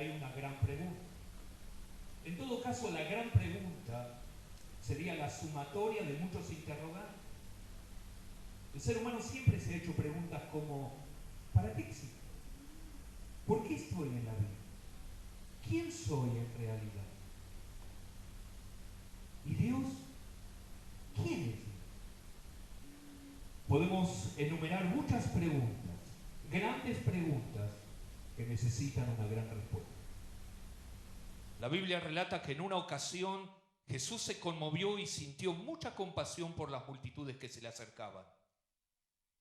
hay una gran pregunta. En todo caso, la gran pregunta sería la sumatoria de muchos interrogantes. El ser humano siempre se ha hecho preguntas como: ¿para qué existo? ¿Por qué estoy en la vida? ¿Quién soy en realidad? ¿Y Dios? ¿Quién es Dios? Podemos enumerar muchas preguntas, grandes preguntas, que necesitan una gran respuesta. La Biblia relata que en una ocasión Jesús se conmovió y sintió mucha compasión por las multitudes que se le acercaban.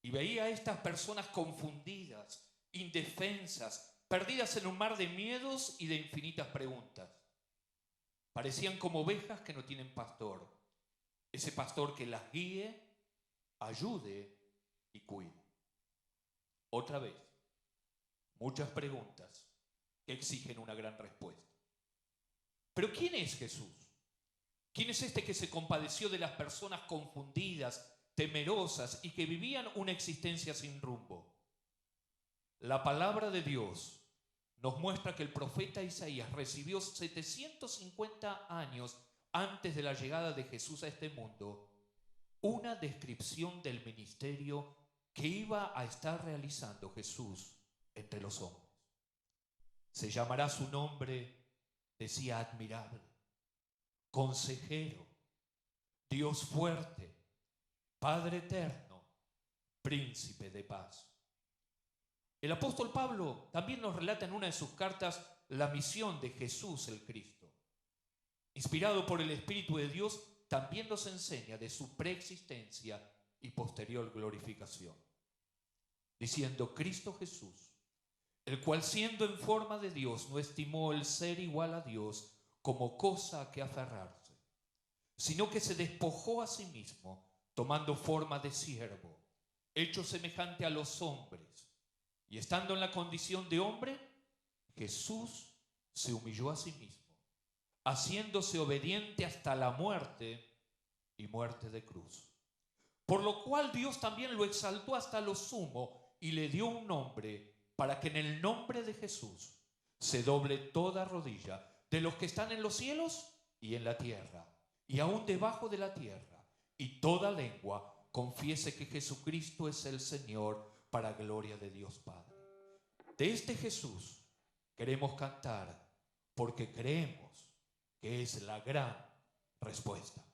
Y veía a estas personas confundidas, indefensas, perdidas en un mar de miedos y de infinitas preguntas. Parecían como ovejas que no tienen pastor. Ese pastor que las guíe, ayude y cuide. Otra vez, muchas preguntas que exigen una gran respuesta. Pero ¿quién es Jesús? ¿Quién es este que se compadeció de las personas confundidas, temerosas y que vivían una existencia sin rumbo? La palabra de Dios nos muestra que el profeta Isaías recibió 750 años antes de la llegada de Jesús a este mundo una descripción del ministerio que iba a estar realizando Jesús entre los hombres. Se llamará su nombre, decía, admirable, consejero, Dios fuerte, Padre eterno, príncipe de paz. El apóstol Pablo también nos relata en una de sus cartas la misión de Jesús el Cristo. Inspirado por el Espíritu de Dios, también nos enseña de su preexistencia y posterior glorificación, diciendo: Cristo Jesús, el cual siendo en forma de Dios no estimó el ser igual a Dios como cosa a que aferrarse, sino que se despojó a sí mismo, tomando forma de siervo, hecho semejante a los hombres, y estando en la condición de hombre, Jesús se humilló a sí mismo, haciéndose obediente hasta la muerte y muerte de cruz. Por lo cual Dios también lo exaltó hasta lo sumo y le dio un nombre, para que en el nombre de Jesús se doble toda rodilla de los que están en los cielos y en la tierra, y aún debajo de la tierra, y toda lengua confiese que Jesucristo es el Señor, para gloria de Dios Padre. De este Jesús queremos cantar, porque creemos que es la gran respuesta.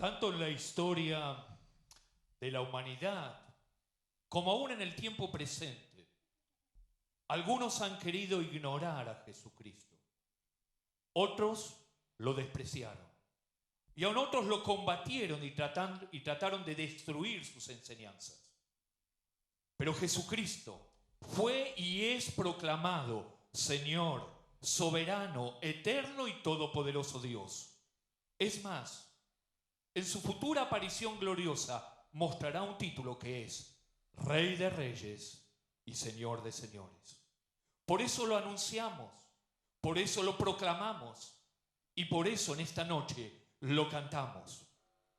Tanto en la historia de la humanidad como aún en el tiempo presente, algunos han querido ignorar a Jesucristo. Otros lo despreciaron. Y aún otros lo combatieron y trataron de destruir sus enseñanzas. Pero Jesucristo fue y es proclamado Señor, soberano, eterno y todopoderoso Dios. Es más, en su futura aparición gloriosa mostrará un título que es Rey de Reyes y Señor de Señores. Por eso lo anunciamos, por eso lo proclamamos y por eso en esta noche lo cantamos.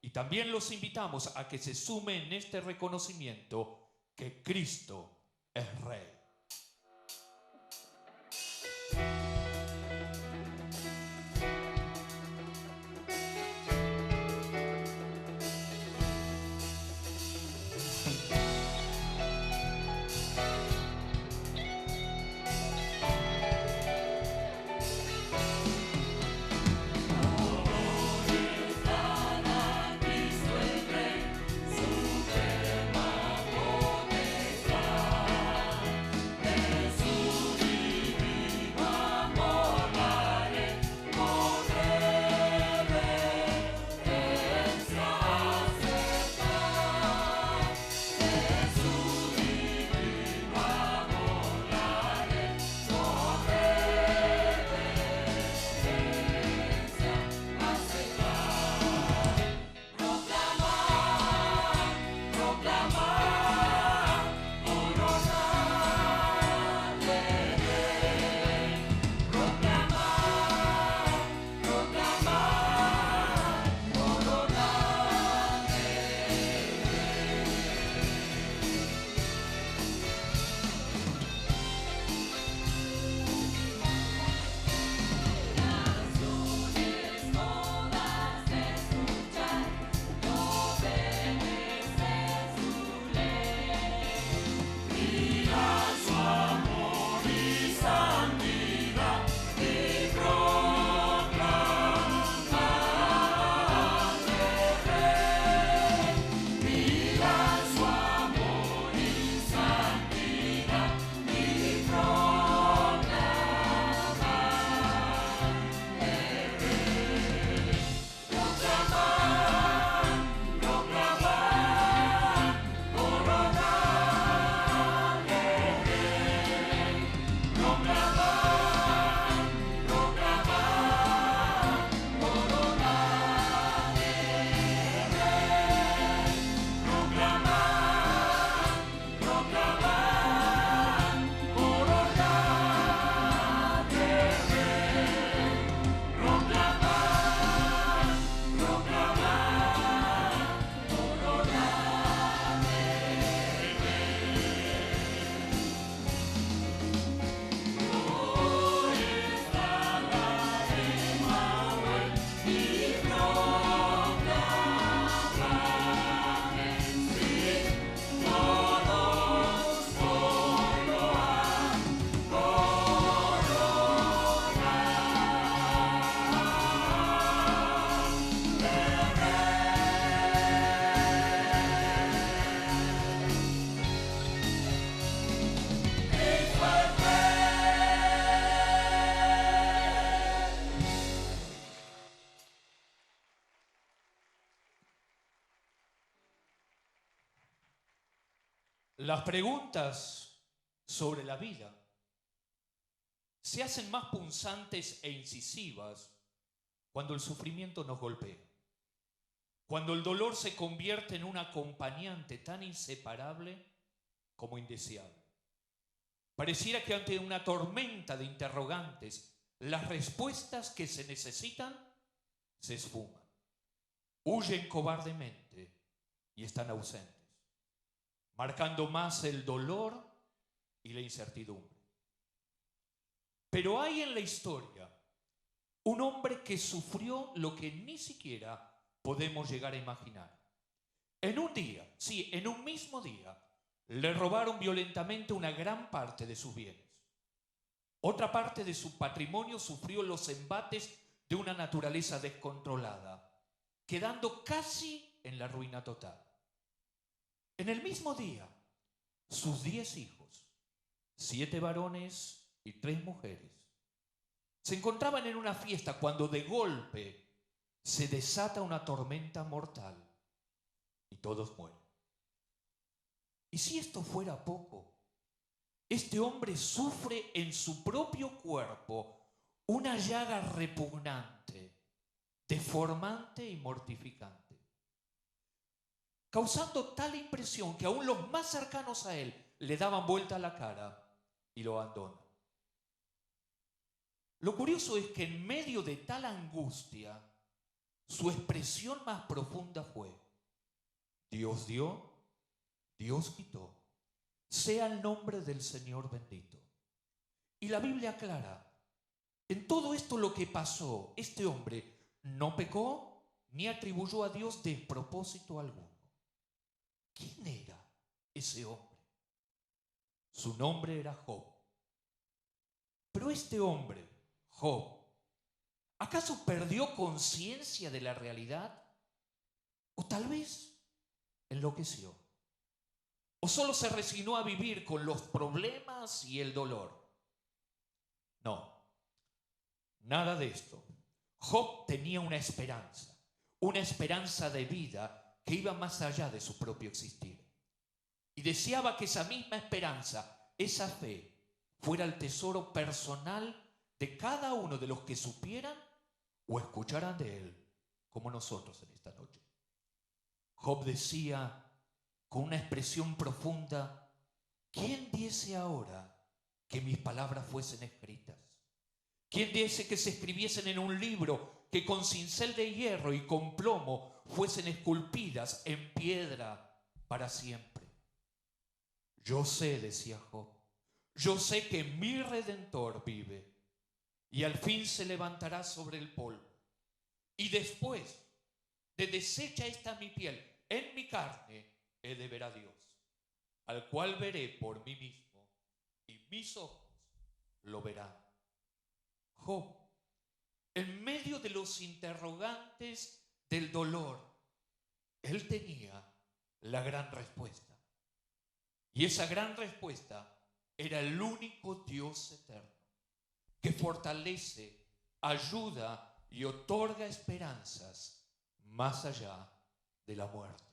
Y también los invitamos a que se sumen en este reconocimiento que Cristo es Rey. Las preguntas sobre la vida se hacen más punzantes e incisivas cuando el sufrimiento nos golpea. Cuando el dolor se convierte en un acompañante tan inseparable como indeseable. Pareciera que ante una tormenta de interrogantes, las respuestas que se necesitan se esfuman, huyen cobardemente y están ausentes, marcando más el dolor y la incertidumbre. Pero hay en la historia un hombre que sufrió lo que ni siquiera podemos llegar a imaginar. En un día, sí, en un mismo día, le robaron violentamente una gran parte de sus bienes. Otra parte de su patrimonio sufrió los embates de una naturaleza descontrolada, quedando casi en la ruina total. En el mismo día, sus 10 hijos, 7 varones y 3 mujeres, se encontraban en una fiesta cuando de golpe se desata una tormenta mortal y todos mueren. Y si esto fuera poco, este hombre sufre en su propio cuerpo una llaga repugnante, deformante y mortificante, causando tal impresión que aún los más cercanos a él le daban vuelta a la cara y lo abandonan. Lo curioso es que en medio de tal angustia, su expresión más profunda fue: Dios dio, Dios quitó, sea el nombre del Señor bendito. Y la Biblia aclara, en todo esto lo que pasó, este hombre no pecó ni atribuyó a Dios despropósito alguno. ¿Quién era ese hombre? Su nombre era Job. Pero este hombre, Job, ¿acaso perdió conciencia de la realidad? ¿O tal vez enloqueció? ¿O solo se resignó a vivir con los problemas y el dolor? No, nada de esto. Job tenía una esperanza de vida que iba más allá de su propio existir. Y deseaba que esa misma esperanza, esa fe, fuera el tesoro personal de cada uno de los que supieran o escucharan de él, como nosotros en esta noche. Job decía con una expresión profunda: ¿quién diese ahora que mis palabras fuesen escritas? ¿Quién diese que se escribiesen en un libro, que con cincel de hierro y con plomo fuesen esculpidas en piedra para siempre? Yo sé, decía Job, yo sé que mi Redentor vive y al fin se levantará sobre el polvo. Y después de deshecha esta mi piel, en mi carne he de ver a Dios, al cual veré por mí mismo y mis ojos lo verán. Job, en medio de los interrogantes del dolor, él tenía la gran respuesta. Y esa gran respuesta era el único Dios eterno, que fortalece, ayuda y otorga esperanzas más allá de la muerte.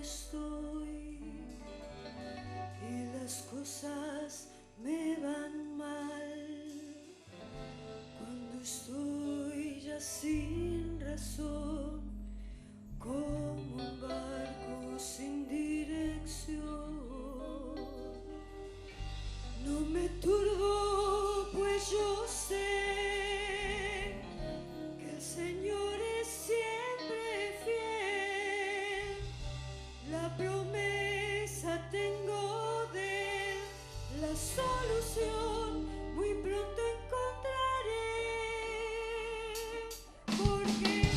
Estoy y las cosas me van mal, cuando estoy ya sin razón, como un barco sin dirección. No me turbo, pues yo sé que el Señor es siempre fiel. La promesa tengo de él, la solución muy pronto encontraré, porque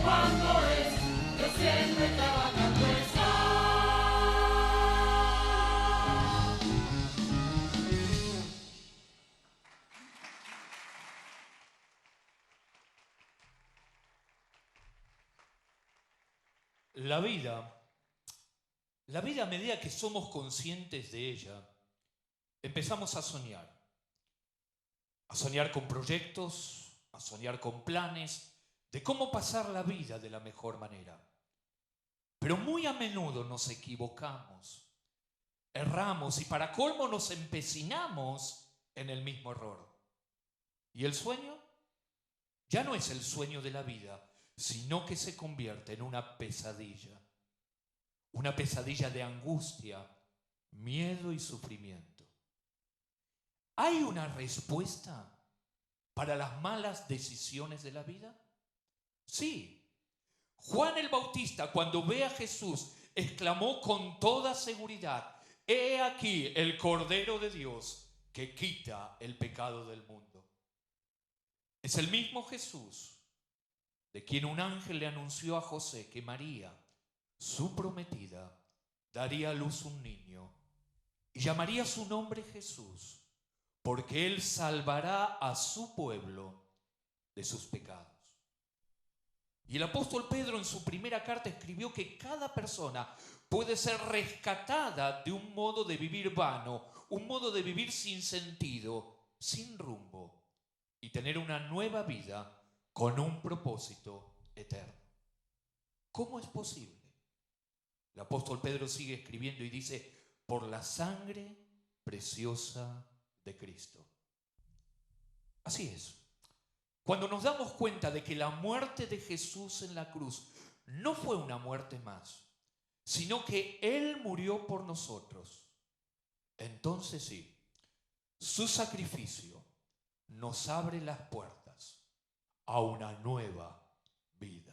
cuando es, yo siempre trabajando está. La vida a medida que somos conscientes de ella, empezamos a soñar con proyectos, a soñar con planes de cómo pasar la vida de la mejor manera. Pero muy a menudo nos equivocamos, erramos y para colmo nos empecinamos en el mismo error. ¿Y el sueño? Ya no es el sueño de la vida, sino que se convierte en una pesadilla de angustia, miedo y sufrimiento. ¿Hay una respuesta para las malas decisiones de la vida? Sí. Juan el Bautista, cuando ve a Jesús, exclamó con toda seguridad: he aquí el Cordero de Dios que quita el pecado del mundo. Es el mismo Jesús de quien un ángel le anunció a José que María, su prometida, daría a luz un niño y llamaría su nombre Jesús, porque él salvará a su pueblo de sus pecados. Y el apóstol Pedro en su primera carta escribió que cada persona puede ser rescatada de un modo de vivir vano, un modo de vivir sin sentido, sin rumbo, y tener una nueva vida con un propósito eterno. ¿Cómo es posible? El apóstol Pedro sigue escribiendo y dice: por la sangre preciosa de Cristo. Así es. Cuando nos damos cuenta de que la muerte de Jesús en la cruz no fue una muerte más, sino que Él murió por nosotros, entonces sí, su sacrificio nos abre las puertas a una nueva vida.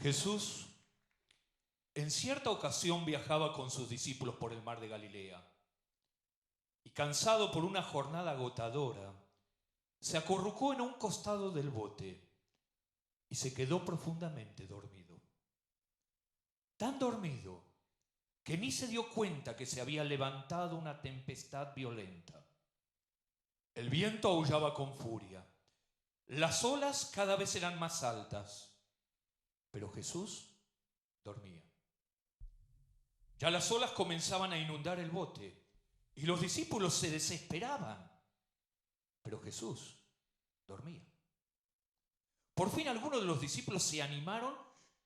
Jesús en cierta ocasión viajaba con sus discípulos por el mar de Galilea y, cansado por una jornada agotadora, se acurrucó en un costado del bote y se quedó profundamente dormido. Tan dormido que ni se dio cuenta que se había levantado una tempestad violenta. El viento aullaba con furia. Las olas cada vez eran más altas, pero Jesús dormía. Ya las olas comenzaban a inundar el bote y los discípulos se desesperaban, pero Jesús dormía. Por fin algunos de los discípulos se animaron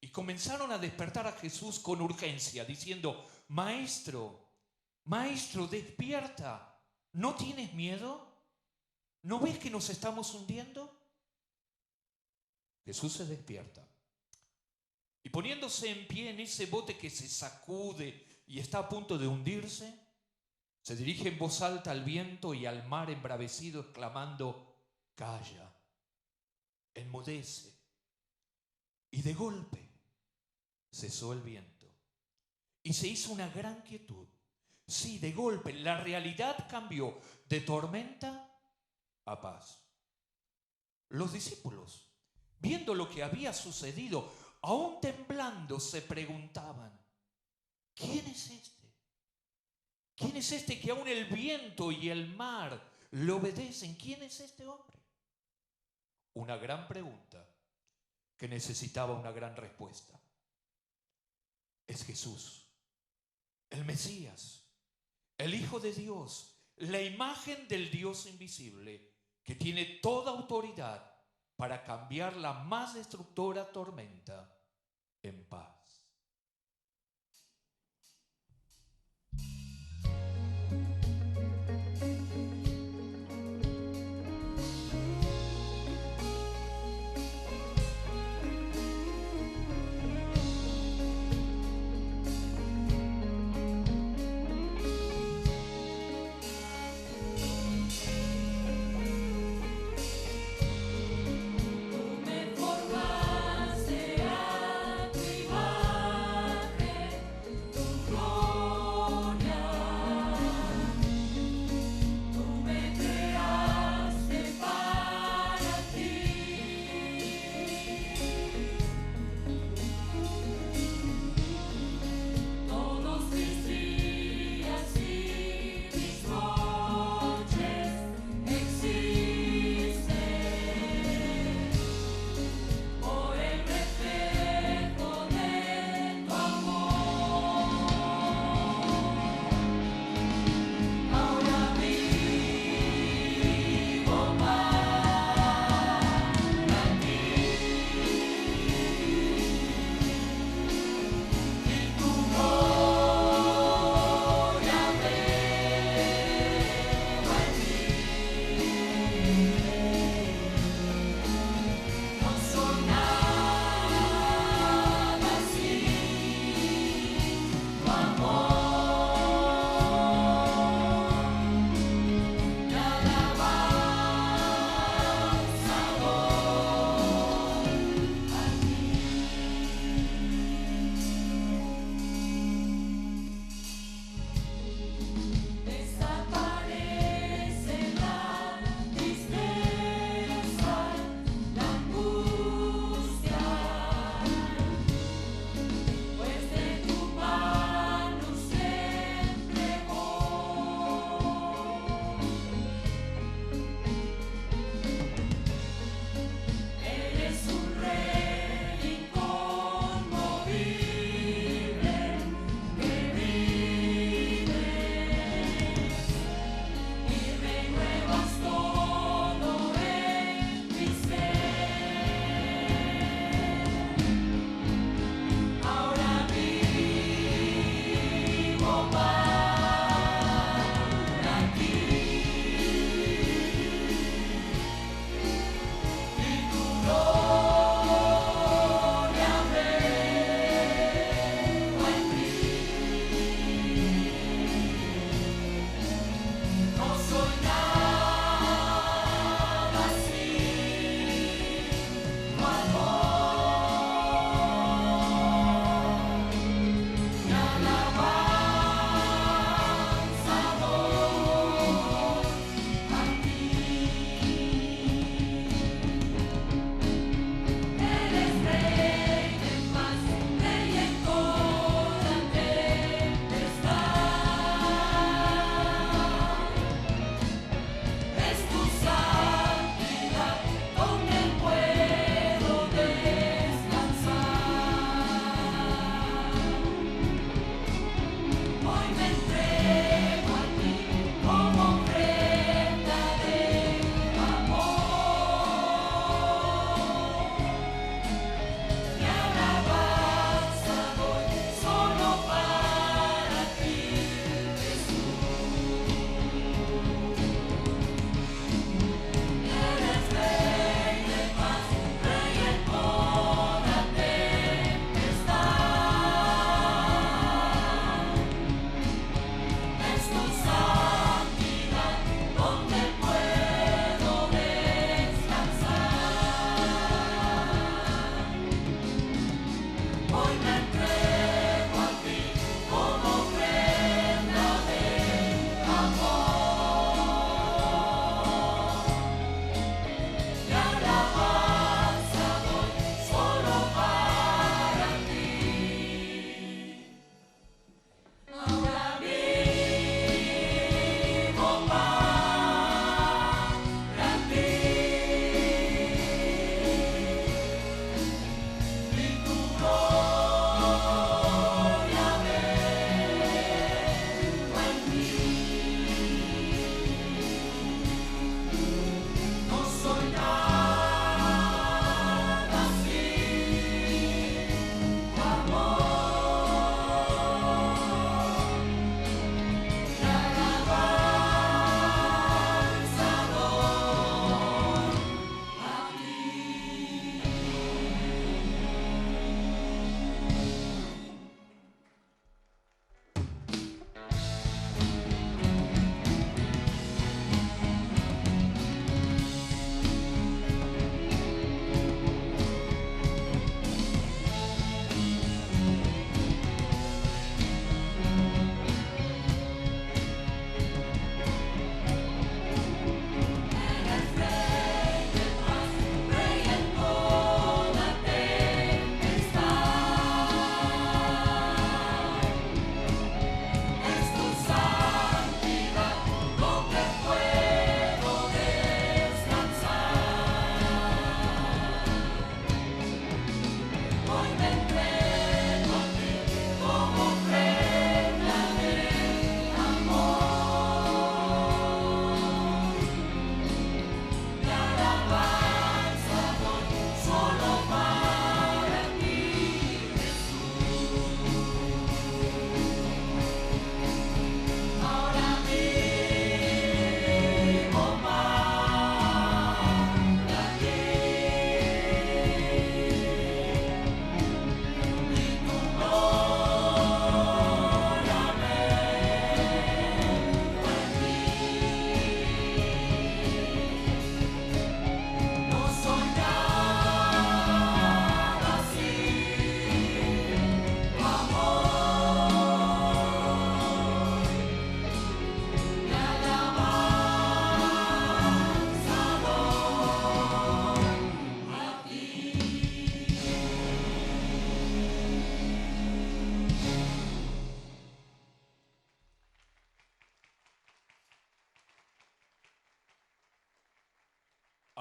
y comenzaron a despertar a Jesús con urgencia, diciendo: Maestro, Maestro, despierta, ¿no tienes miedo? ¿No ves que nos estamos hundiendo? Jesús se despierta y, poniéndose en pie en ese bote que se sacude y está a punto de hundirse, se dirige en voz alta al viento y al mar embravecido, exclamando: calla, enmudece. Y de golpe cesó el viento y se hizo una gran quietud. Sí, de golpe la realidad cambió de tormenta a paz. Los discípulos, viendo lo que había sucedido, aún temblando, se preguntaban: ¿quién es este? ¿Quién es este que aún el viento y el mar le obedecen? ¿Quién es este hombre? Una gran pregunta que necesitaba una gran respuesta. Es Jesús, el Mesías, el Hijo de Dios, la imagen del Dios invisible, que tiene toda autoridad para cambiar la más destructora tormenta en paz.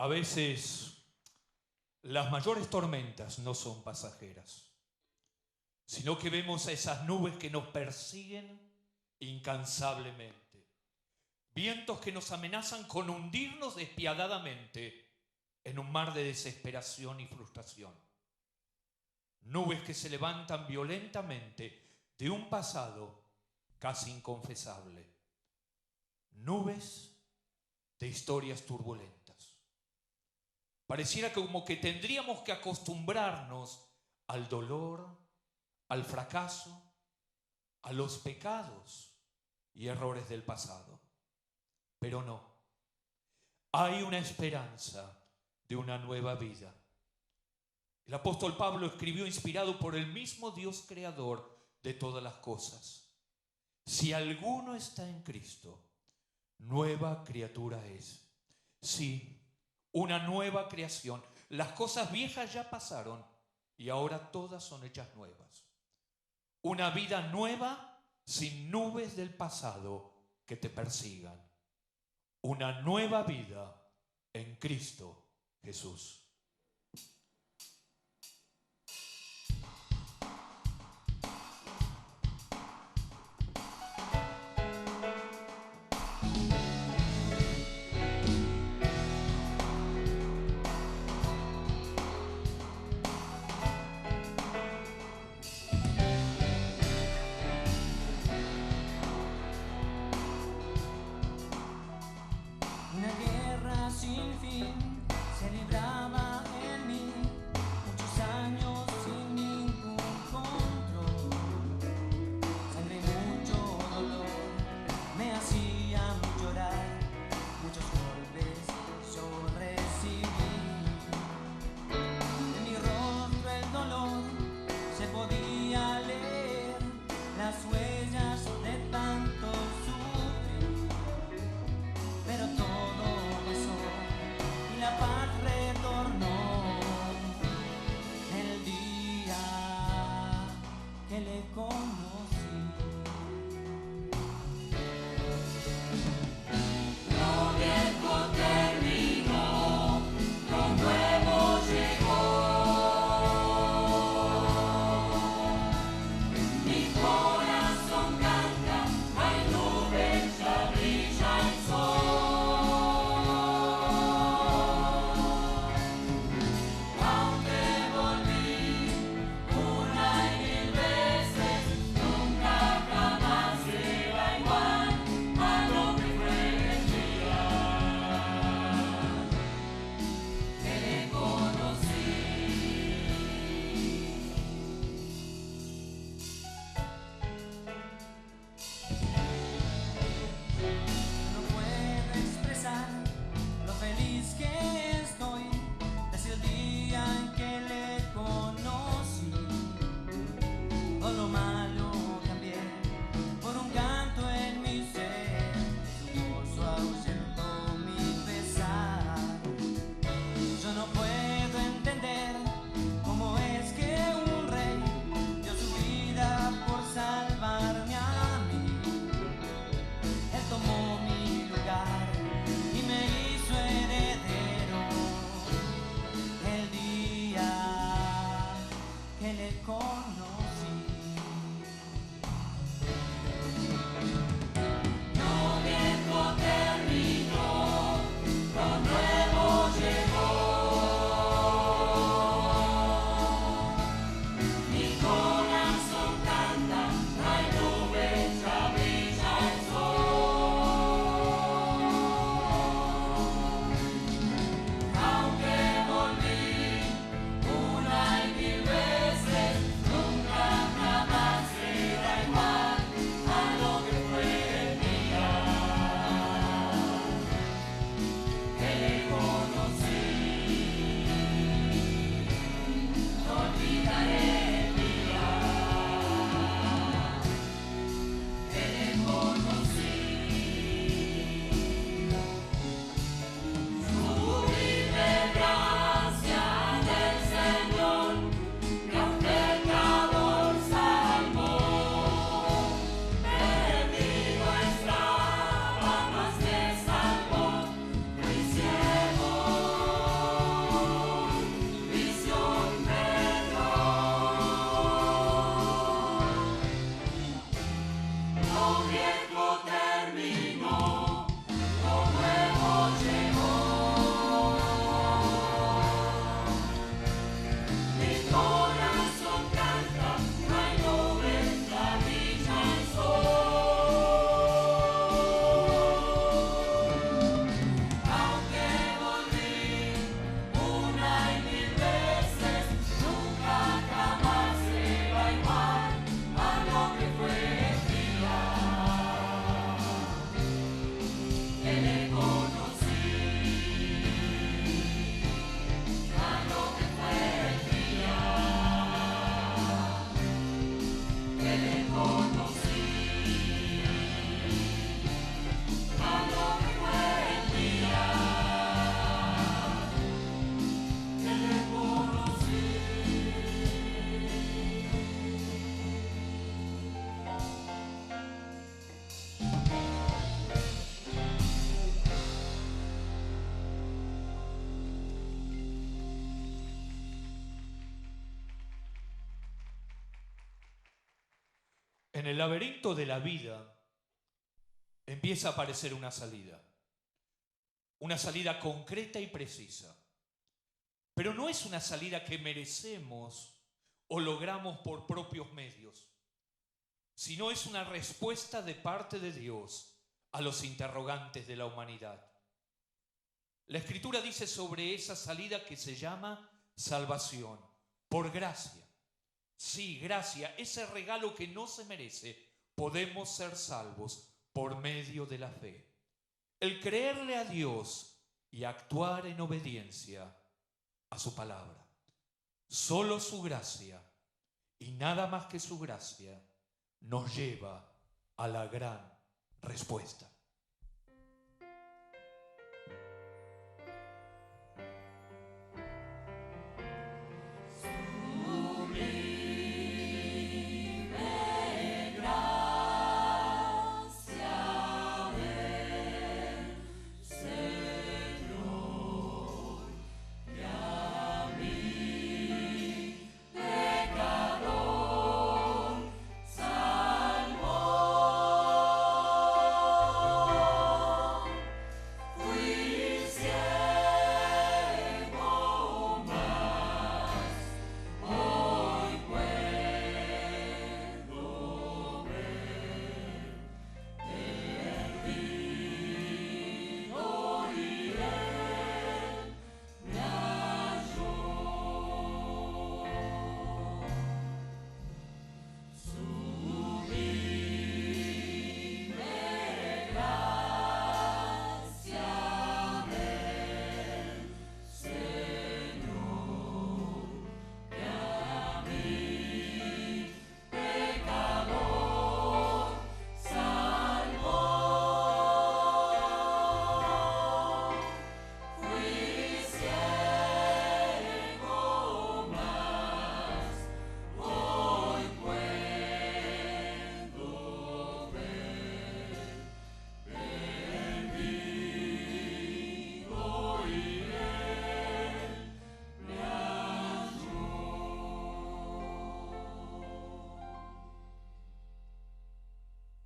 A veces las mayores tormentas no son pasajeras, sino que vemos a esas nubes que nos persiguen incansablemente. Vientos que nos amenazan con hundirnos despiadadamente en un mar de desesperación y frustración. Nubes que se levantan violentamente de un pasado casi inconfesable. Nubes de historias turbulentas. Pareciera como que tendríamos que acostumbrarnos al dolor, al fracaso, a los pecados y errores del pasado. Pero no. Hay una esperanza de una nueva vida. El apóstol Pablo escribió inspirado por el mismo Dios creador de todas las cosas. Si alguno está en Cristo, nueva criatura es. Sí, una nueva creación. Las cosas viejas ya pasaron y ahora todas son hechas nuevas. Una vida nueva sin nubes del pasado que te persigan. Una nueva vida en Cristo Jesús. Una guerra sin fin se libraba En el laberinto de la vida empieza a aparecer una salida concreta y precisa. Pero no es una salida que merecemos o logramos por propios medios, sino es una respuesta de parte de Dios a los interrogantes de la humanidad. La Escritura dice sobre esa salida que se llama salvación, por gracia. Sí, gracia, ese regalo que no se merece, podemos ser salvos por medio de la fe. El creerle a Dios y actuar en obediencia a su palabra. Solo su gracia y nada más que su gracia nos lleva a la gran respuesta.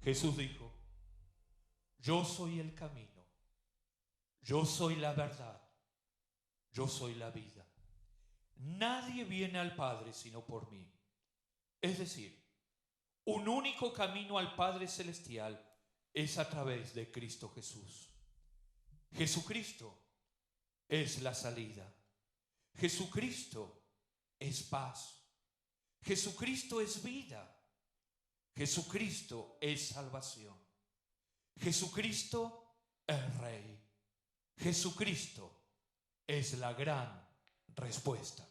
Jesús dijo: yo soy el camino, yo soy la verdad, yo soy la vida. Nadie viene al Padre sino por mí. Es decir, un único camino al Padre Celestial es a través de Cristo Jesús. Jesucristo es la salida. Jesucristo es paz. Jesucristo es vida. Jesucristo es salvación. Jesucristo es Rey. Jesucristo es la gran respuesta.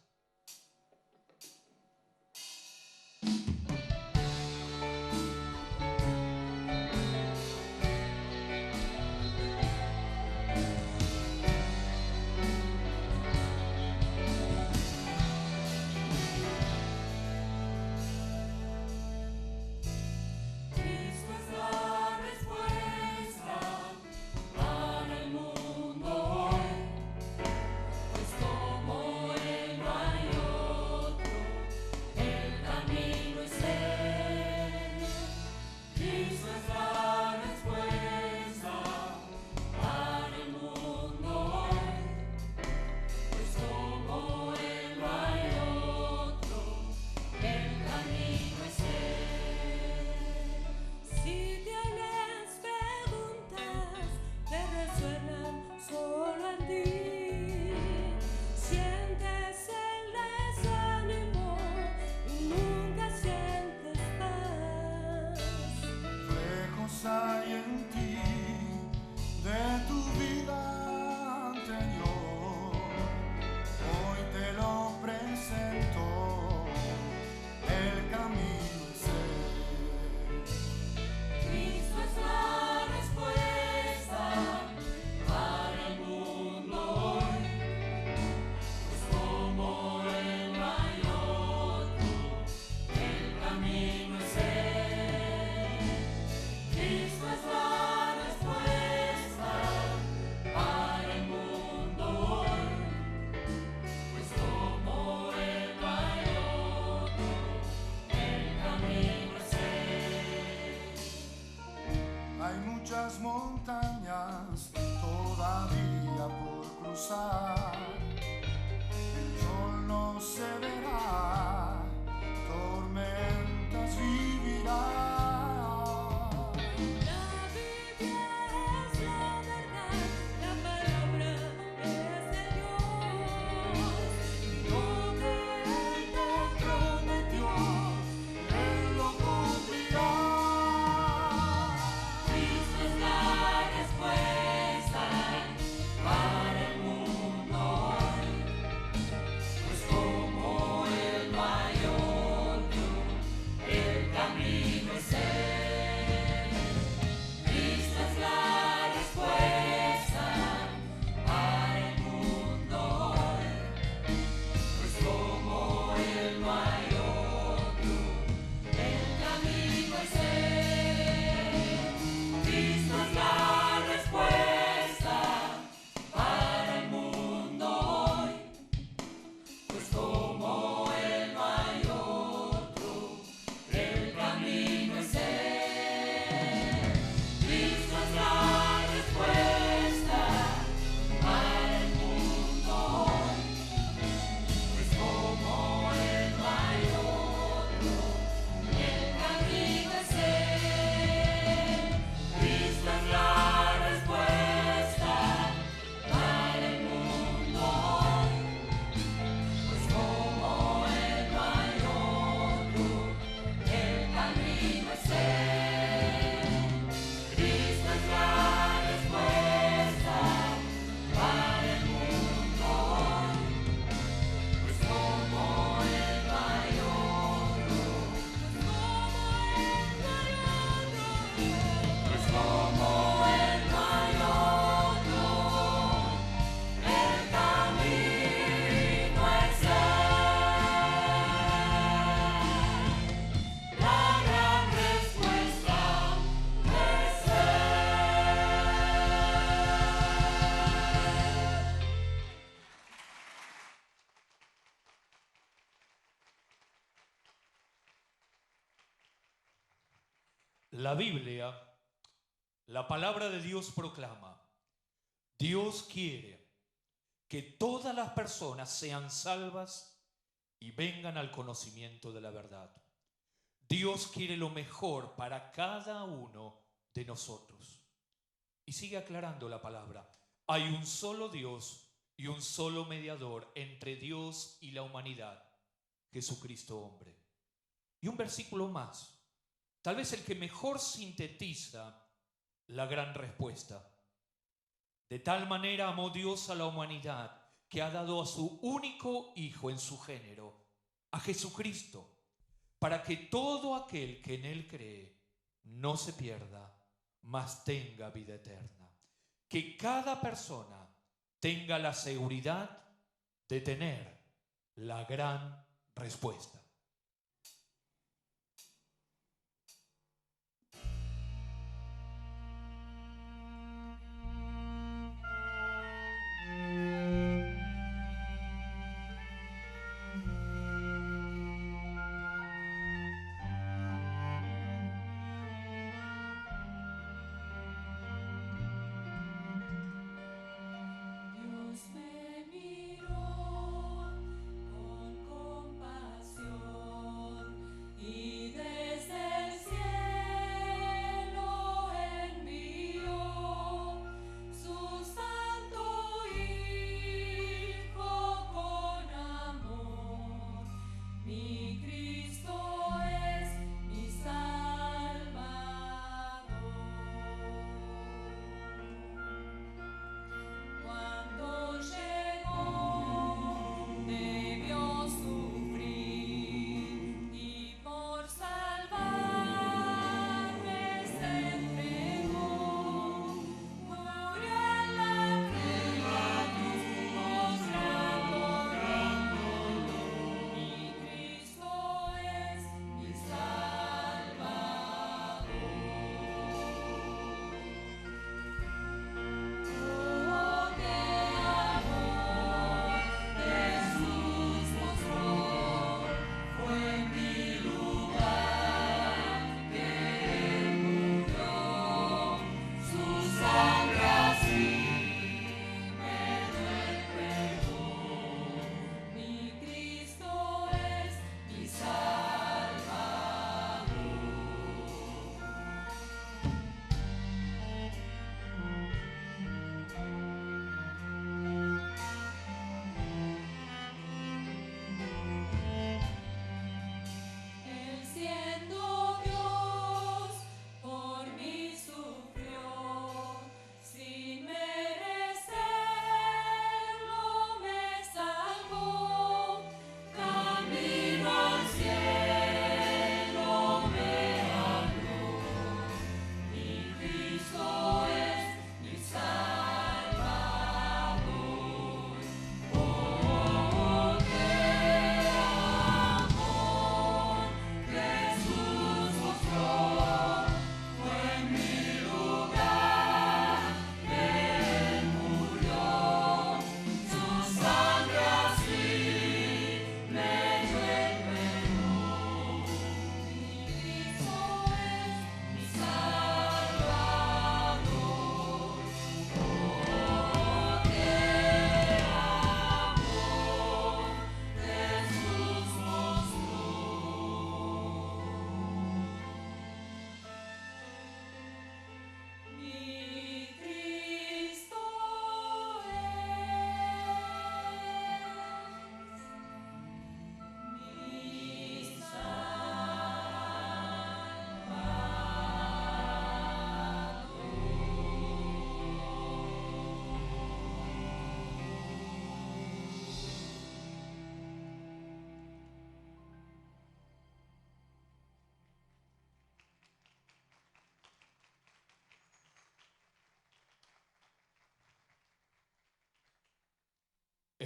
las montañas todavía por cruzar. El sol no se verá, tormentas vivirá. La Biblia es la verdad, la palabra es de Dios. Lo que Él te prometió, Él lo cumplirá. Cristo es la respuesta para el mundo hoy, pues como Él no hay otro, el camino es Él. Cristo es la respuesta para el mundo hoy, pues como Él no hay otro, el camino es Él. Cristo es la respuesta para el mundo hoy, pues como Él no hay otro, el camino es Él. Cristo es la respuesta para el mundo hoy, pues como Él no hay otro, el camino es Él. Cristo es la respuesta para el mundo hoy, pues como Él no hay otro, el camino es Él. Cristo es la respuesta para el mundo hoy, pues como Él no hay otro, pues como Él no hay otro, el camino es Él. La gran respuesta es Él. La Biblia, la palabra de Dios proclama, Dios quiere que todas las personas sean salvas y vengan al conocimiento de la verdad. Dios quiere lo mejor para cada uno de nosotros. Y sigue aclarando la palabra. Hay un solo Dios y un solo mediador entre Dios y la humanidad, Jesucristo hombre. Y un versículo más, tal vez el que mejor sintetiza la gran respuesta. De tal manera amó Dios a la humanidad que ha dado a su único Hijo en su género, a Jesucristo, para que todo aquel que en Él cree no se pierda, mas tenga vida eterna. Que cada persona tenga la seguridad de tener la gran respuesta. Dios me miró con compasión.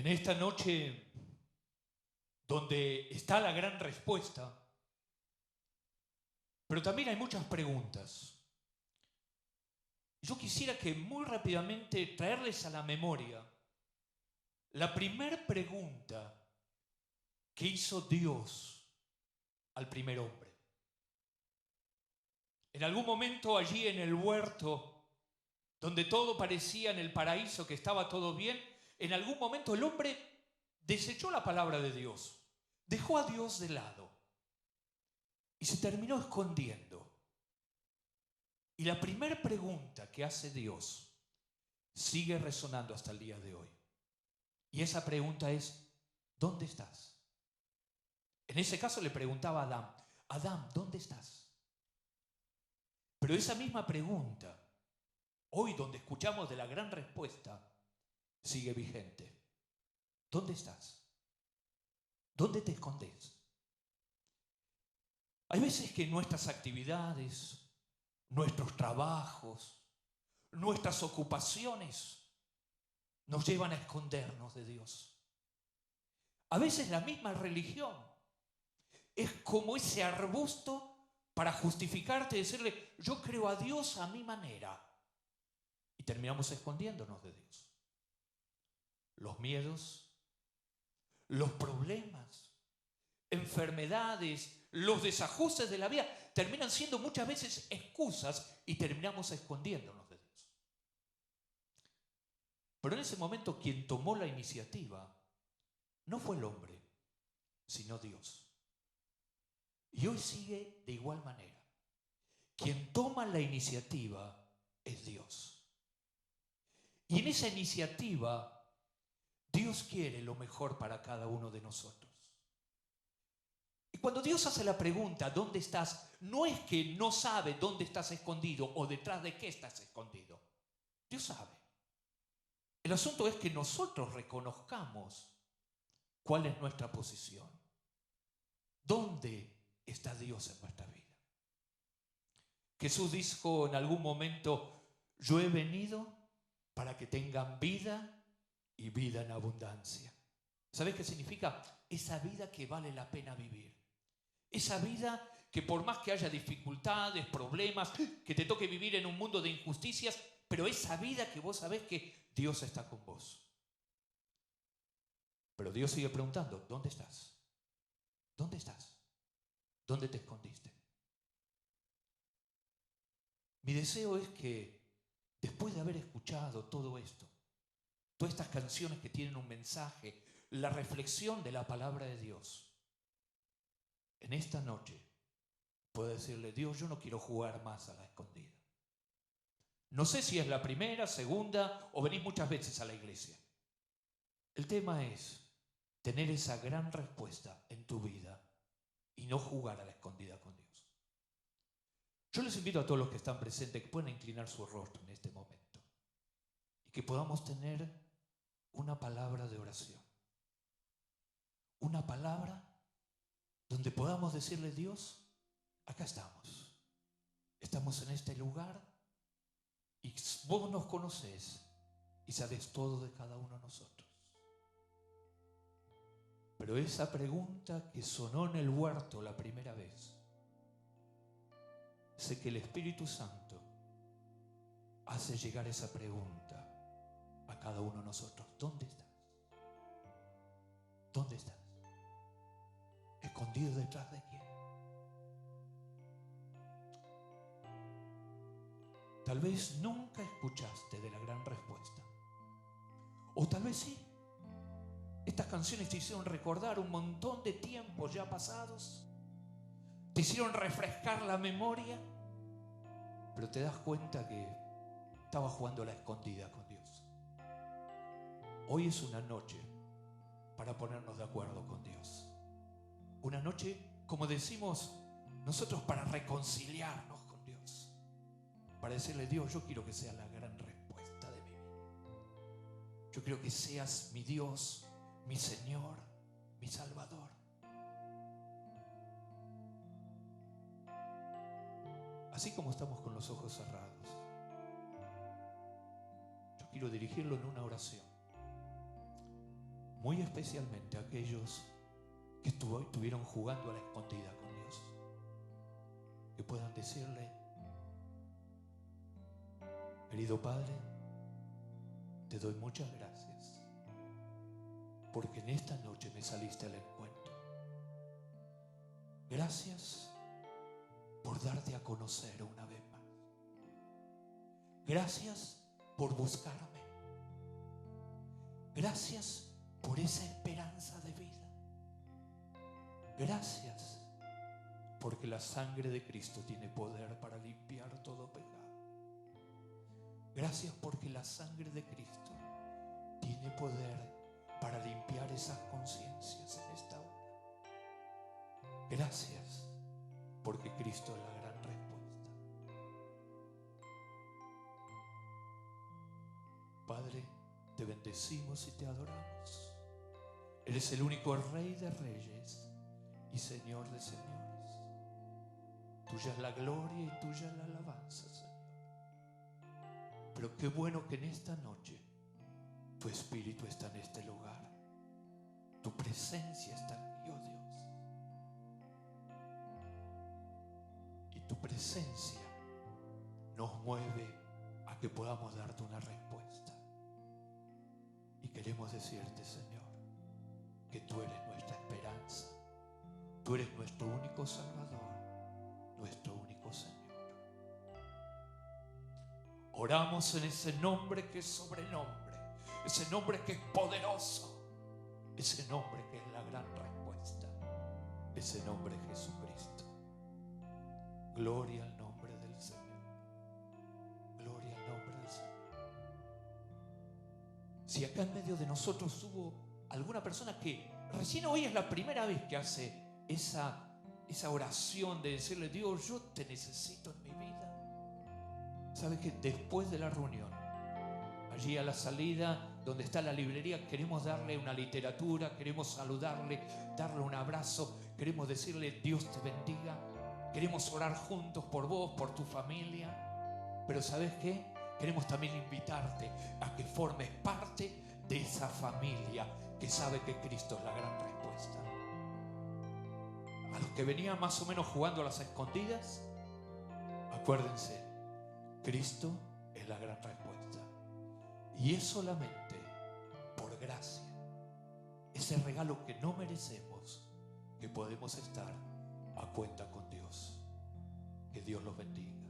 En esta noche donde está la gran respuesta, pero también hay muchas preguntas. Yo quisiera que muy rápidamente traerles a la memoria la primera pregunta que hizo Dios al primer hombre. En algún momento allí en el huerto, donde todo parecía en el paraíso que estaba todo bien, en algún momento el hombre desechó la palabra de Dios, dejó a Dios de lado y se terminó escondiendo. Y la primera pregunta que hace Dios sigue resonando hasta el día de hoy. Y esa pregunta es, ¿dónde estás? En ese caso le preguntaba a Adán, Adán, ¿dónde estás? Pero esa misma pregunta, hoy donde escuchamos de la gran respuesta, sigue vigente. ¿Dónde estás? ¿Dónde te escondes? Hay veces que nuestras actividades, nuestros trabajos, nuestras ocupaciones nos llevan a escondernos de Dios. A veces la misma religión es como ese arbusto para justificarte y decirle, yo creo a Dios a mi manera. Y terminamos escondiéndonos de Dios. Los miedos, los problemas, enfermedades, los desajustes de la vida terminan siendo muchas veces excusas y terminamos escondiéndonos de Dios. Pero en ese momento quien tomó la iniciativa no fue el hombre, sino Dios. Y hoy sigue de igual manera. Quien toma la iniciativa es Dios. Y en esa iniciativa Dios quiere lo mejor para cada uno de nosotros. Y cuando Dios hace la pregunta, ¿dónde estás? No es que no sabe dónde estás escondido o detrás de qué estás escondido. Dios sabe. El asunto es que nosotros reconozcamos cuál es nuestra posición. ¿Dónde está Dios en nuestra vida? Jesús dijo en algún momento, yo he venido para que tengan vida y vida en abundancia. ¿Sabes qué significa? Esa vida que vale la pena vivir. Esa vida que por más que haya dificultades, problemas, que te toque vivir en un mundo de injusticias, pero esa vida que vos sabés que Dios está con vos. Pero Dios sigue preguntando, ¿dónde estás? ¿Dónde estás? ¿Dónde te escondiste? Mi deseo es que después de haber escuchado todo esto, todas estas canciones que tienen un mensaje, la reflexión de la palabra de Dios, en esta noche puedo decirle, Dios, yo no quiero jugar más a la escondida. No sé si es la primera, segunda o venís muchas veces a la iglesia. El tema es tener esa gran respuesta en tu vida y no jugar a la escondida con Dios. Yo les invito a todos los que están presentes que puedan inclinar su rostro en este momento y que podamos tener una palabra de oración. Una palabra donde podamos decirle, Dios, acá estamos. Estamos en este lugar y vos nos conocés y sabés todo de cada uno de nosotros. Pero esa pregunta que sonó en el huerto la primera vez, sé que el Espíritu Santo hace llegar esa pregunta a cada uno de nosotros. ¿Dónde estás? ¿Dónde estás? ¿Escondido detrás de quién? Tal vez nunca escuchaste de la gran respuesta. O tal vez sí. Estas canciones te hicieron recordar un montón de tiempos ya pasados. Te hicieron refrescar la memoria. Pero te das cuenta que estabas jugando a la escondida con Dios. Hoy es una noche para ponernos de acuerdo con Dios. Una noche, como decimos nosotros, para reconciliarnos con Dios. Para decirle, Dios, yo quiero que sea la gran respuesta de mi vida. Yo quiero que seas mi Dios, mi Señor, mi Salvador. Así como estamos con los ojos cerrados, yo quiero dirigirlo en una oración. muy especialmente a aquellos que estuvieron jugando a la escondida con Dios, que puedan decirle: querido Padre, te doy muchas gracias, porque en esta noche me saliste al encuentro. Gracias por darte a conocer una vez más. Gracias por buscarme. Gracias por esa esperanza de vida. Gracias porque la sangre de Cristo tiene poder para limpiar todo pecado. Gracias porque la sangre de Cristo tiene poder para limpiar esas conciencias en esta hora. Gracias porque Cristo es la gran respuesta. Padre, te bendecimos y te adoramos. Eres el único Rey de reyes y Señor de señores. Tuya es la gloria y tuya es la alabanza, Señor. Pero qué bueno que en esta noche tu Espíritu está en este lugar. Tu presencia está aquí, oh Dios. Y tu presencia nos mueve a que podamos darte una respuesta. Y queremos decirte, Señor, que tú eres nuestra esperanza. Tú eres nuestro único Salvador, nuestro único Señor. Oramos en ese nombre que es sobrenombre, ese nombre que es poderoso, ese nombre que es la gran respuesta, ese nombre es Jesucristo. Gloria al nombre del Señor. Gloria al nombre del Señor. Si acá en medio de nosotros hubo alguna persona que recién hoy es la primera vez que hace esa oración de decirle: Dios, yo te necesito en mi vida. ¿Sabes que después de la reunión, allí a la salida donde está la librería, queremos darle una literatura, queremos saludarle, darle un abrazo, queremos decirle: Dios te bendiga, queremos orar juntos por vos, por tu familia? Pero ¿sabes qué? Queremos también invitarte a que formes parte de esa familia que sabe que Cristo es la gran respuesta. A los que venían más o menos jugando a las escondidas, acuérdense, Cristo es la gran respuesta. Y es solamente por gracia, ese regalo que no merecemos, que podemos estar a cuenta con Dios. Que Dios los bendiga.